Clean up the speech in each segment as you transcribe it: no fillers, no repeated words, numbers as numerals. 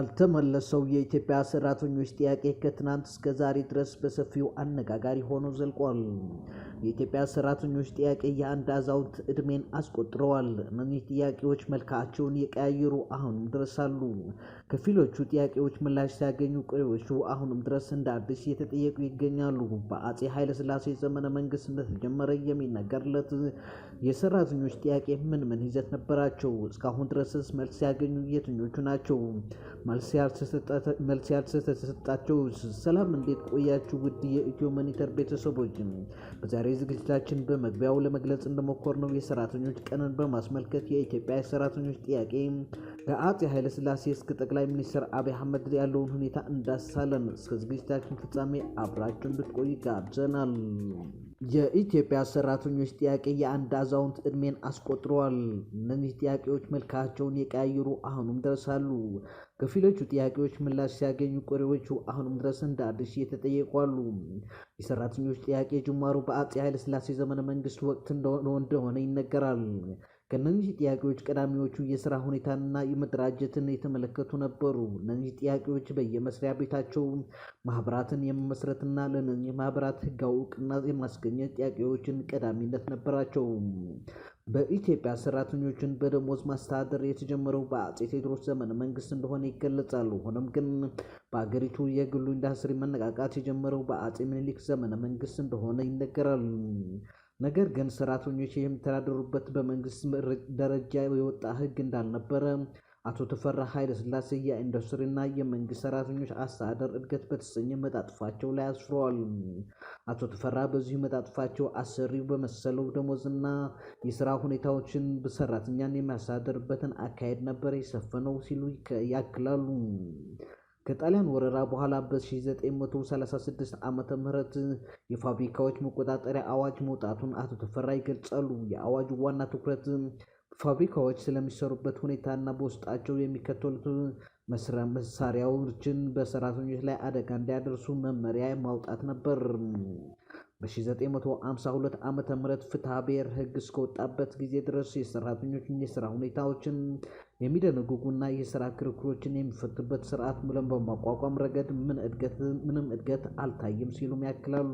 ያልተመለሰው የኢትዮጵያ ሰራተኞች ጥያቄ ከትናንት እስከ ዛሬ ድረስ በሰፊው አነጋጋሪ ሆኖ ዘልቋል። የኢትዮጵያ ሰራተኞች ጥያቄ የአንድ አዛውንት እድሜን አስቆጥረዋል። እነዚህ ጥያቄዎች መልካቸውን የቀያየሩ አሁንም ድረስ አሉ። ከፊሎቹ ጥያቄዎች ምላሽ ሲያገኙ፣ ቀሪዎቹ አሁንም ድረስ እንደ አዲስ እየተጠየቁ ይገኛሉ። በአጼ ኃይለሥላሴ ዘመነ መንግስት እንደተጀመረ የሚነገርለት የሰራተኞች ጥያቄ ምን ይዘት ነበራቸው? እስካሁን ድረስስ መልስ ያገኙ የትኞቹ ናቸው? መልስ ያልተሰጣቸው? ሰላም እንዴት ቆያችሁ? ውድ የኢትዮ ሞኒተር ቤተሰቦች፣ በዛሬ ዝግጅታችን በመግቢያው ለመግለጽ እንደሞከርነው የሰራተኞች ቀንን በማስመልከት የኢትዮጵያ የሰራተኞች ጥያቄ ከአጼ ኃይለሥላሴ እስከ ጠቅላይ ሚኒስትር አብይ አህመድ ያለውን ሁኔታ እንዳስሳለን። እስከ ዝግጅታችን ፍጻሜ አብራችሁ እንድትቆዩ ጋብዘናል። የኢትዮጵያ ሰራተኞች ጥያቄ የአንድ አዛውንት እድሜን አስቆጥረዋል። እነዚህ ጥያቄዎች መልካቸውን የቀያየሩ አሁንም ድረስ አሉ። ከፊሎቹ ጥያቄዎች ምላሽ ሲያገኙ፣ ቀሪዎቹ አሁንም ድረስ እንደ አዲስ እየተጠየቁ አሉ። የሰራተኞች ጥያቄ ጅማሩ በአጼ ኃይለሥላሴ ዘመነ መንግስት ወቅት እንደሆነ ይነገራል። ከእነዚህ ጥያቄዎች ቀዳሚዎቹ የስራ ሁኔታንና የመደራጀትን የተመለከቱ ነበሩ። እነዚህ ጥያቄዎች በየመስሪያ ቤታቸው ማህበራትን የመመስረትና ለእነዚህ ማህበራት ህጋዊ እውቅና የማስገኘት ጥያቄዎችን ቀዳሚነት ነበራቸው። በኢትዮጵያ ሰራተኞችን በደሞዝ ማስተዳደር የተጀመረው በአጼ ቴዎድሮስ ዘመነ መንግስት እንደሆነ ይገለጻሉ። ሆኖም ግን በአገሪቱ የግሉ ኢንዱስትሪ መነቃቃት የጀመረው በአጼ ምኒልክ ዘመነ መንግስት እንደሆነ ይነገራል። ነገር ግን ሰራተኞች የሚተዳደሩበት በመንግስት ደረጃ የወጣ ህግ እንዳልነበረ አቶ ተፈራ ኃይለሥላሴ የኢንዱስትሪና የመንግስት ሰራተኞች አስተዳደር እድገት በተሰኘ መጣጥፋቸው ላይ አስፍረዋል። አቶ ተፈራ በዚሁ መጣጥፋቸው አሰሪው በመሰለው ደሞዝና የስራ ሁኔታዎችን ሰራተኛን የሚያስተዳድርበትን አካሄድ ነበር የሰፈነው ሲሉ ያክላሉ። ከጣሊያን ወረራ በኋላ በ1936 ዓመተ ምህረት የፋብሪካዎች መቆጣጠሪያ አዋጅ መውጣቱን አቶ ተፈራ ይገልጻሉ። የአዋጁ ዋና ትኩረት ፋብሪካዎች ስለሚሰሩበት ሁኔታና በውስጣቸው የሚከተሉት መሳሪያዎችን በሰራተኞች ላይ አደጋ እንዳያደርሱ መመሪያ ማውጣት ነበር። በ1952 ዓመተ ምህረት ፍትሐ ብሔር ህግ እስከወጣበት ጊዜ ድረስ የሰራተኞችን የስራ ሁኔታዎችን የሚደነግጉና የስራ ክርክሮችን የሚፈቱበት ስርዓት በማቋቋም ረገድ ምንም እድገት አልታየም ሲሉም ያክላሉ።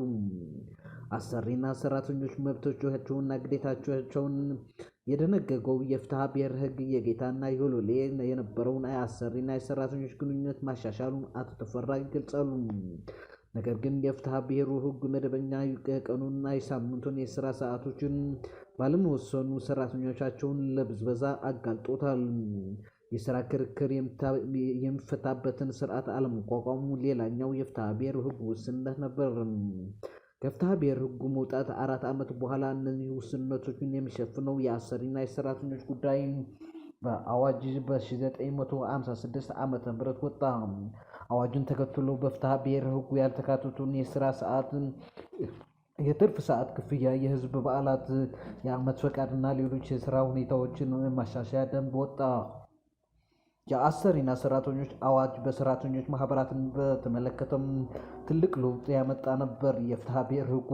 አሰሪና ሰራተኞች መብቶቻቸውንና ግዴታቸውን የደነገገው የፍትሐ ብሔር ህግ የጌታና የሎሌ የነበረውን የአሰሪና የሰራተኞች ግንኙነት ማሻሻሉን አቶ ተፈራ ይገልጻሉ። ነገር ግን የፍትሐ ብሔሩ ህግ መደበኛ የቀኑንና የሳምንቱን የስራ ሰዓቶችን ባለመወሰኑ ሰራተኞቻቸውን ለብዝበዛ አጋልጦታል። የስራ ክርክር የሚፈታበትን ስርዓት አለመቋቋሙ ሌላኛው የፍትሐ ብሔር ህግ ውስንነት ነበር። ከፍትሐ ብሔር ህጉ መውጣት 4 ዓመት በኋላ እነዚህ ውስንነቶችን የሚሸፍነው የአሰሪና የሰራተኞች ጉዳይ በአዋጅ በ1956 ዓመተ ምህረት ወጣ። አዋጁን ተከትሎ በፍትሐ ብሔር ህጉ ያልተካተቱን የስራ ሰዓት፣ የትርፍ ሰዓት ክፍያ፣ የህዝብ በዓላት፣ የዓመት ፈቃድና ሌሎች የስራ ሁኔታዎችን ማሻሻያ ደንብ ወጣ። የአሰሪና ሰራተኞች አዋጅ በሰራተኞች ማህበራትን በተመለከተም ትልቅ ለውጥ ያመጣ ነበር። የፍትሐ ብሔር ህጉ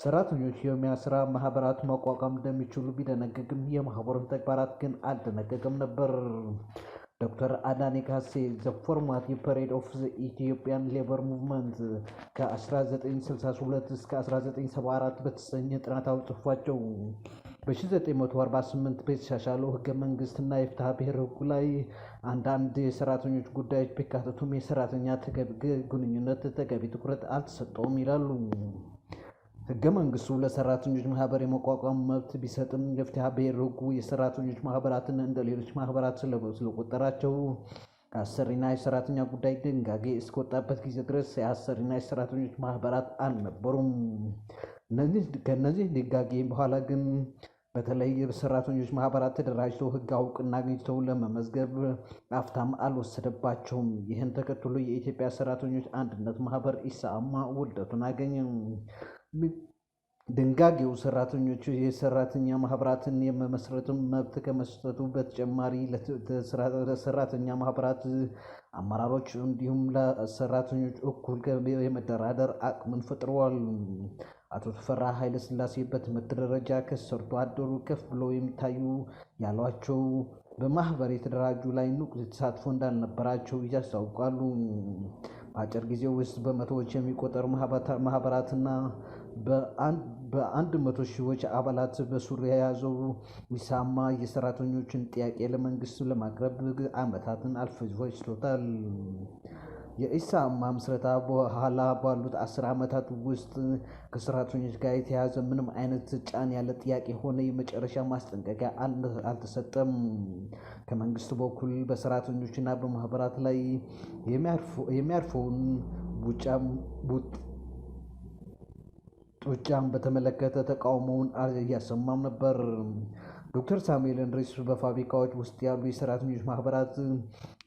ሰራተኞች የስራ ማህበራት ማቋቋም እንደሚችሉ ቢደነግግም የማህበሩን ተግባራት ግን አልደነገገም ነበር። ዶክተር አዳኔ ካሴ ዘ ፎርማቲቭ ፔሪድ ኦፍ ዘ ኢትዮጵያን ሌበር ሙቭመንት ከ1962 እስከ 1974 በተሰኘ ጥናታዊ ጽሑፋቸው በ1948 በተሻሻለው ህገ መንግስትና የፍትሐ ብሔር ህጉ ላይ አንዳንድ የሰራተኞች ጉዳዮች ቢካተቱም የሰራተኛ ግንኙነት ተገቢ ትኩረት አልተሰጠውም ይላሉ። ህገ መንግስቱ ለሰራተኞች ማህበር የመቋቋም መብት ቢሰጥም የፍትሐ ብሔር ህጉ የሰራተኞች ማህበራትን እንደ ሌሎች ማህበራት ስለቆጠራቸው የአሰሪና የሰራተኛ ጉዳይ ድንጋጌ እስከወጣበት ጊዜ ድረስ የአሰሪና የሰራተኞች ማህበራት አልነበሩም። ከነዚህ ድንጋጌ በኋላ ግን በተለይ የሰራተኞች ማህበራት ተደራጅተው ህጋዊ እውቅና አግኝተው ለመመዝገብ አፍታም አልወሰደባቸውም። ይህን ተከትሎ የኢትዮጵያ ሰራተኞች አንድነት ማህበር ኢሰአማ ውልደቱን አገኘ። ድንጋጌው ሰራተኞች የሰራተኛ ማህበራትን የመመስረት መብት ከመስጠቱ በተጨማሪ ለሰራተኛ ማህበራት አመራሮች እንዲሁም ለሰራተኞች እኩል የመደራደር አቅምን ፈጥረዋል። አቶ ተፈራ ኃይለሥላሴ በትምህርት ደረጃ ከሰርቶ አደሩ ከፍ ብለው የሚታዩ ያሏቸው በማህበር የተደራጁ ላይ ንቁ ተሳትፎ እንዳልነበራቸው ያስታውቃሉ። በአጭር ጊዜ ውስጥ በመቶዎች የሚቆጠሩ ማህበራትና በአንድ መቶ ሺዎች አባላት በሱር የያዘው ኢሳማ የሰራተኞችን ጥያቄ ለመንግስት ለማቅረብ ዓመታትን አልፈጅቶታል። የኢሳማ ምስረታ በኋላ ባሉት 10 ዓመታት ውስጥ ከሰራተኞች ጋር የተያዘ ምንም አይነት ጫን ያለ ጥያቄ ሆነ የመጨረሻ ማስጠንቀቂያ አልተሰጠም። ከመንግስት በኩል በሰራተኞችና በማህበራት ላይ የሚያርፈውን ጡጫን በተመለከተ ተቃውሞውን እያሰማም ነበር። ዶክተር ሳሙኤል እንድሪስ በፋብሪካዎች ውስጥ ያሉ የሰራተኞች ማህበራት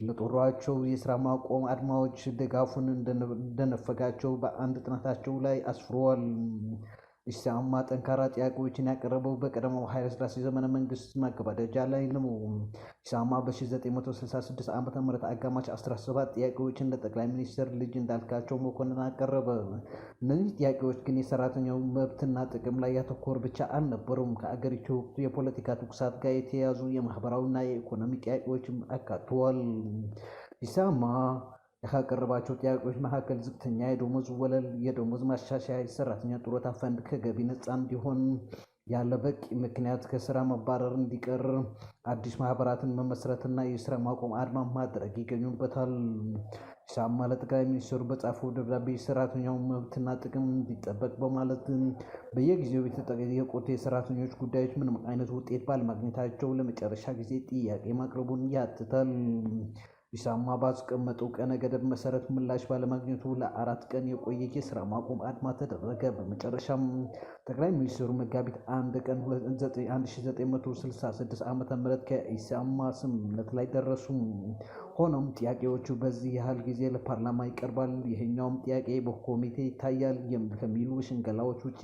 ለጦሯቸው የስራ ማቆም አድማዎች ድጋፉን እንደነፈጋቸው በአንድ ጥናታቸው ላይ አስፍረዋል። ኢሳማ ጠንካራ ጥያቄዎችን ያቀረበው በቀዳማዊ ኃይለ ሥላሴ ዘመነ መንግስት ማገባደጃ ላይ ነው። ኢሳማ በ1966 ዓ.ም አጋማሽ 17 ጥያቄዎችን ለጠቅላይ ሚኒስትር ልጅ እንዳልካቸው መኮንን አቀረበ። እነዚህ ጥያቄዎች ግን የሰራተኛው መብትና ጥቅም ላይ ያተኮሩ ብቻ አልነበሩም። ከአገሪቱ የፖለቲካ ትኩሳት ጋር የተያያዙ የማህበራዊና የኢኮኖሚ ጥያቄዎችም አካተዋል። ኢሳማ ካቀረባቸው ጥያቄዎች መካከል ዝቅተኛ የደሞዝ ወለል፣ የደሞዝ ማሻሻያ፣ የሰራተኛ ጡረታ ፈንድ ከገቢ ነፃ እንዲሆን፣ ያለ በቂ ምክንያት ከስራ መባረር እንዲቀር፣ አዲስ ማህበራትን መመስረትና የስራ ማቆም አድማ ማድረግ ይገኙበታል። ኢሳማ ለጠቅላይ ሚኒስትሩ በጻፈው ደብዳቤ የሰራተኛው መብትና ጥቅም እንዲጠበቅ በማለት በየጊዜው የተጠየቁት የሰራተኞች ጉዳዮች ምንም አይነት ውጤት ባለማግኘታቸው ለመጨረሻ ጊዜ ጥያቄ ማቅረቡን ያትታል። ኢሳማ ባስቀመጠው ቀነ ገደብ መሰረት ምላሽ ባለማግኘቱ ለ4 ቀን የቆየ የስራ ማቆም አድማ ተደረገ። በመጨረሻም ጠቅላይ ሚኒስትሩ መጋቢት 1 ቀን 1966 ዓ.ም ከኢሳማ ስምምነት ላይ ደረሱ። ሆኖም ጥያቄዎቹ በዚህ ያህል ጊዜ ለፓርላማ ይቀርባል፣ ይሄኛውም ጥያቄ በኮሚቴ ይታያል ከሚሉ ሽንገላዎች ውጪ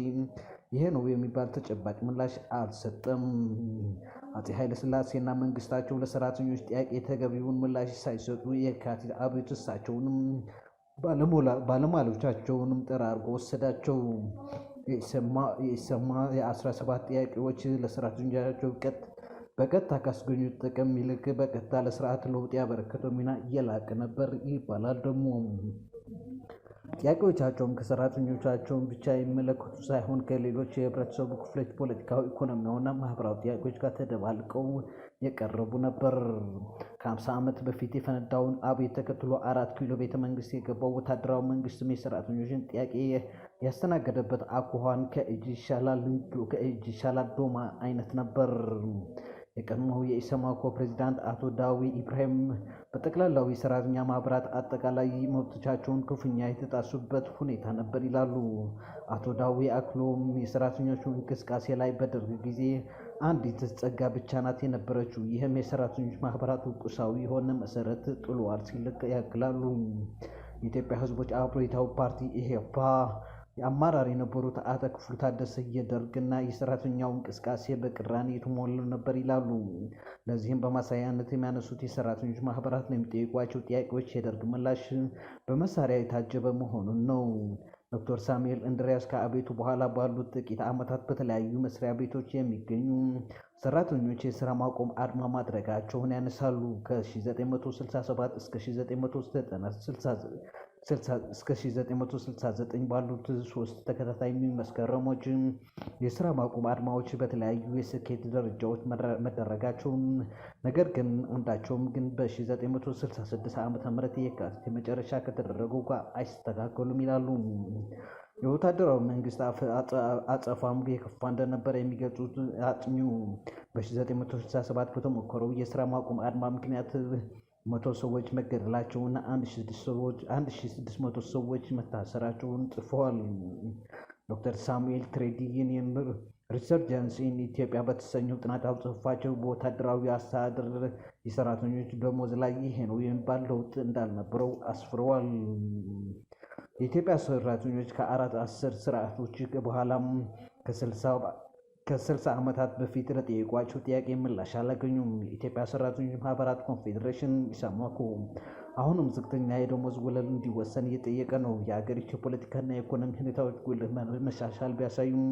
ይሄ ነው የሚባል ተጨባጭ ምላሽ አልሰጠም። አፄ ኃይለ ሥላሴና መንግስታቸው ለሰራተኞች ጥያቄ ተገቢውን ምላሽ ሳይሰጡ የካቲት አብዮት እሳቸውንም ባለሟሎቻቸውንም ጠራርጎ ወሰዳቸው። የኢሳማ የ17 ጥያቄዎች ለሰራተኞቻቸው በቀጥታ ካስገኙት ጥቅም ይልቅ በቀጥታ ለስርዓት ለውጥ ያበረከተው ሚና የላቀ ነበር ይባላል። ደግሞ ጥያቄዎቻቸውም ከሰራተኞቻቸውን ብቻ የሚመለከቱ ሳይሆን ከሌሎች የህብረተሰቡ ክፍሎች ፖለቲካዊ፣ ኢኮኖሚያዊና ማህበራዊ ጥያቄዎች ጋር ተደባልቀው የቀረቡ ነበር። ከ50 ዓመት በፊት የፈነዳውን አብዮት ተከትሎ 4 ኪሎ ቤተ መንግስት የገባው ወታደራዊ መንግስትም የሰራተኞችን ጥያቄ ያስተናገደበት አኳኋን ከእጅ ይሻላል ዶማ አይነት ነበር። የቀድሞው የኢሰማኮ ፕሬዚዳንት አቶ ዳዊ ኢብራሂም በጠቅላላው የሰራተኛ ማህበራት አጠቃላይ መብቶቻቸውን ክፉኛ የተጣሱበት ሁኔታ ነበር ይላሉ። አቶ ዳዊ አክሎም የሰራተኞቹ እንቅስቃሴ ላይ በደርግ ጊዜ አንዲት ጸጋ ብቻ ናት የነበረችው፣ ይህም የሰራተኞች ማህበራቱ ቁሳዊ የሆነ መሰረት ጥሏል ሲል ያክላሉ። የኢትዮጵያ ህዝቦች አብዮታዊ ፓርቲ ኢህአፓ አመራር የነበሩት አቶ ክፍሉ ታደሰ የደርግና የሰራተኛው እንቅስቃሴ በቅራኔ የተሞሉ ነበር ይላሉ። ለዚህም በማሳያነት የሚያነሱት የሰራተኞች ማህበራት ለሚጠይቋቸው ጥያቄዎች የደርግ ምላሽ በመሳሪያ የታጀበ መሆኑን ነው። ዶክተር ሳሙኤል እንድሪያስ ከአብዮቱ በኋላ ባሉት ጥቂት ዓመታት በተለያዩ መስሪያ ቤቶች የሚገኙ ሰራተኞች የስራ ማቆም አድማ ማድረጋቸውን ያነሳሉ። ከ1967 እስከ 1969 ባሉት 3 ተከታታይ መስከረሞች የስራ ማቆም አድማዎች በተለያዩ የስኬት ደረጃዎች መደረጋቸውን፣ ነገር ግን አንዳቸውም ግን በ1966 ዓ.ም የካቲት መጨረሻ ከተደረገው ጋር አይስተካከሉም ይላሉ። የወታደራዊ መንግስት አጸፋም የከፋ እንደነበረ የሚገልጹት አጥኚው በ1967 በተሞከረው የስራ ማቆም አድማ ምክንያት 100 ሰዎች መገደላቸውና 1600 ሰዎች መታሰራቸውን ጽፈዋል። ዶክተር ሳሙኤል ትሬድ ዩኒየን ሪሰርቸርስ ኢን ኢትዮጵያ በተሰኘው ጥናታዊ ጽሑፋቸው በወታደራዊ አስተዳደር የሰራተኞች ደሞዝ ላይ ይሄ ነው የሚባል ለውጥ እንዳልነበረው አስፍረዋል። የኢትዮጵያ ሰራተኞች ከ4 አስርት ስርዓቶች በኋላም ከ60 ዓመታት በፊት ለጠየቋቸው ጥያቄ ምላሽ አላገኙም። የኢትዮጵያ ሰራተኞች ማህበራት ኮንፌዴሬሽን ኢሰማኮ አሁንም ዝቅተኛ የደሞዝ ወለል እንዲወሰን እየጠየቀ ነው። የአገሪቱ የፖለቲካና የኢኮኖሚ ሁኔታዎች ጉልህ መሻሻል ቢያሳዩም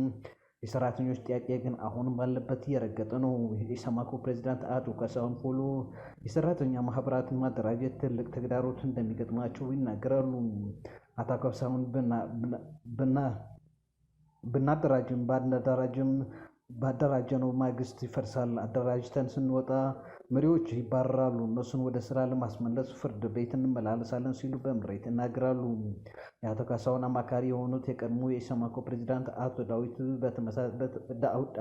የሰራተኞች ጥያቄ ግን አሁንም ባለበት እየረገጠ ነው። የኢሰማኮ ፕሬዚዳንት አቶ ካሳሁን ፎሎ የሰራተኛ ማህበራትን ማደራጀት ትልቅ ተግዳሮት እንደሚገጥማቸው ይናገራሉ። አቶ ካሳሁን ብናደራጅም ባደራጀነው ማግስት ይፈርሳል። አደራጅተን ስንወጣ መሪዎች ይባረራሉ። እነሱን ወደ ስራ ለማስመለስ ፍርድ ቤት እንመላለሳለን ሲሉ በምሬት ይናገራሉ። የአቶ ካሳሁን አማካሪ የሆኑት የቀድሞ የኢሰማኮ ፕሬዚዳንት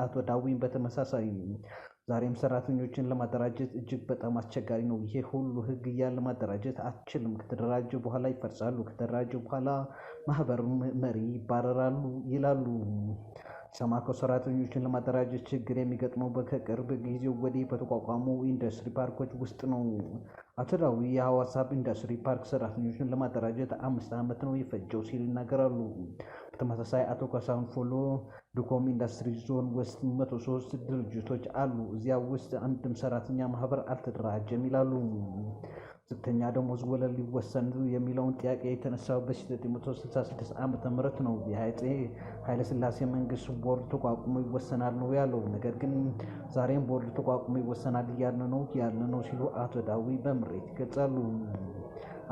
አቶ ዳዊን በተመሳሳይ ዛሬም ሰራተኞችን ለማደራጀት እጅግ በጣም አስቸጋሪ ነው። ይሄ ሁሉ ህግ እያለ ማደራጀት አትችልም። ከተደራጀ በኋላ ይፈርሳሉ። ከተደራጀ በኋላ ማህበሩ መሪ ይባረራሉ ይላሉ። ኢሰማኮ ሰራተኞችን ለማደራጀት ችግር የሚገጥመው ከቅርብ ጊዜው ወዲህ በተቋቋሙ ኢንዱስትሪ ፓርኮች ውስጥ ነው። አቶ ዳዊ የሐዋሳ ኢንዱስትሪ ፓርክ ሰራተኞችን ለማደራጀት 5 ዓመት ነው የፈጀው ሲሉ ይናገራሉ። በተመሳሳይ አቶ ካሳሁን ፎሎ ዱኮም ኢንዱስትሪ ዞን ውስጥ 103 ድርጅቶች አሉ። እዚያ ውስጥ አንድም ሰራተኛ ማህበር አልተደራጀም ይላሉ። ዝቅተኛ ደሞዝ ወለል ሊወሰን የሚለውን ጥያቄ የተነሳው በ1966 ዓ.ም ነው። የአፄ ኃይለሥላሴ መንግስት ቦርድ ተቋቁሞ ይወሰናል ነው ያለው። ነገር ግን ዛሬም ቦርድ ተቋቁሞ ይወሰናል ያለ ነው ሲሉ አቶ ዳዊ በምሬት ይገልጻሉ።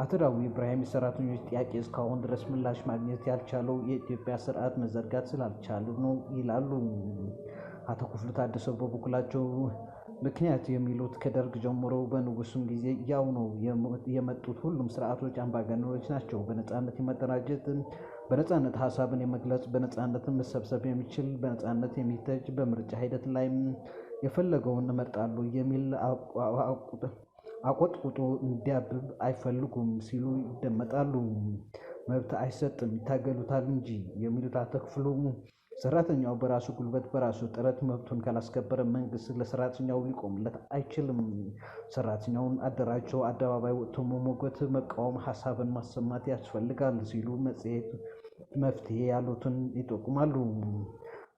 አቶ ዳዊ ኢብራሂም የሰራተኞች ጥያቄ እስካሁን ድረስ ምላሽ ማግኘት ያልቻለው የኢትዮጵያ ስርዓት መዘርጋት ስላልቻለ ነው ይላሉ። አቶ ክፍሉ ታደሰ በበኩላቸው ምክንያት የሚሉት ከደርግ ጀምሮ በንጉሱም ጊዜ ያው ነው የመጡት ሁሉም ስርዓቶች አምባገነኖች ናቸው። በነጻነት የመደራጀት፣ በነጻነት ሀሳብን የመግለጽ፣ በነጻነት መሰብሰብ የሚችል፣ በነጻነት የሚተች፣ በምርጫ ሂደት ላይ የፈለገውን እመርጣለሁ የሚል አቆጥቁጦ እንዲያብብ አይፈልጉም ሲሉ ይደመጣሉ። መብት አይሰጥም ይታገሉታል እንጂ የሚሉት አቶ ክፍሉ ሰራተኛው በራሱ ጉልበት በራሱ ጥረት መብቱን ካላስከበረ መንግስት ለሰራተኛው ሊቆምለት አይችልም። ሰራተኛውን አደራጅቶ አደባባይ ወጥቶ መሞገት፣ መቃወም፣ ሀሳብን ማሰማት ያስፈልጋል ሲሉ መጽሔት መፍትሄ ያሉትን ይጠቁማሉ።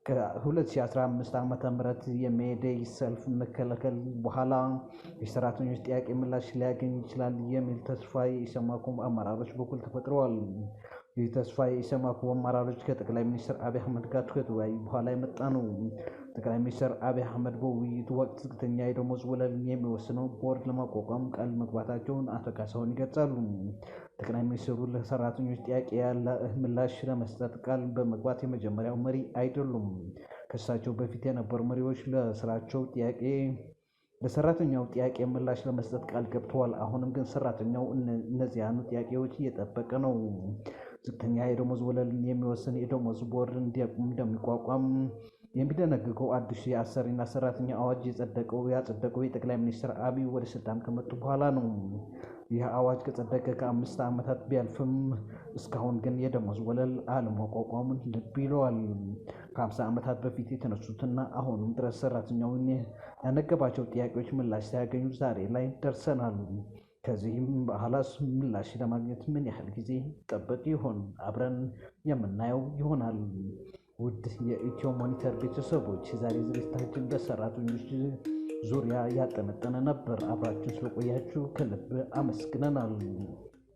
ከ2015 ዓ.ም የሜዴይ ሰልፍ መከልከል በኋላ የሰራተኞች ጥያቄ ምላሽ ሊያገኝ ይችላል የሚል ተስፋ የኢሰማኮ አመራሮች በኩል ተፈጥሯል። ይህ ተስፋ የኢሰማኮ አመራሮች ከጠቅላይ ሚኒስትር አብይ አህመድ ጋር ከተወያዩ በኋላ የመጣ ነው። ጠቅላይ ሚኒስትር አብይ አህመድ በውይይቱ ወቅት ዝቅተኛ የደሞዝ ወለልን የሚወስነው ቦርድ ለማቋቋም ቃል መግባታቸውን አቶ ካሳሁን ይገልጻሉ። ጠቅላይ ሚኒስትሩ ለሰራተኞች ጥያቄ ያለ ምላሽ ለመስጠት ቃል በመግባት የመጀመሪያው መሪ አይደሉም። ከእሳቸው በፊት የነበሩ መሪዎች ለሰራተኛው ጥያቄ ምላሽ ለመስጠት ቃል ገብተዋል። አሁንም ግን ሰራተኛው እነዚያኑ ጥያቄዎች እየጠበቀ ነው። ዝቅተኛ የደሞዝ ወለልን የሚወስን የደሞዝ ቦርድ እንደሚቋቋም የሚደነግገው አዲሱ የአሰሪና ሰራተኛ አዋጅ ያጸደቀው የጠቅላይ ሚኒስትር አብይ ወደ ስልጣን ከመጡ በኋላ ነው። ይህ አዋጅ ከጸደቀ ከ5 ዓመታት ቢያልፍም እስካሁን ግን የደሞዝ ወለል አለመቋቋሙን ልብ ይለዋል። ከ50 ዓመታት በፊት የተነሱትና አሁንም ድረስ ሰራተኛውን ያነገባቸው ጥያቄዎች ምላሽ ሳያገኙ ዛሬ ላይ ደርሰናል። ከዚህም በኋላስ ምላሽ ለማግኘት ምን ያህል ጊዜ ይጠበቅ ይሆን? አብረን የምናየው ይሆናል። ውድ የኢትዮ ሞኒተር ቤተሰቦች የዛሬ ዝግጅታችን በሰራተኞች ዙሪያ ያጠነጠነ ነበር። አብራችን ስለቆያችሁ ከልብ አመስግነናል።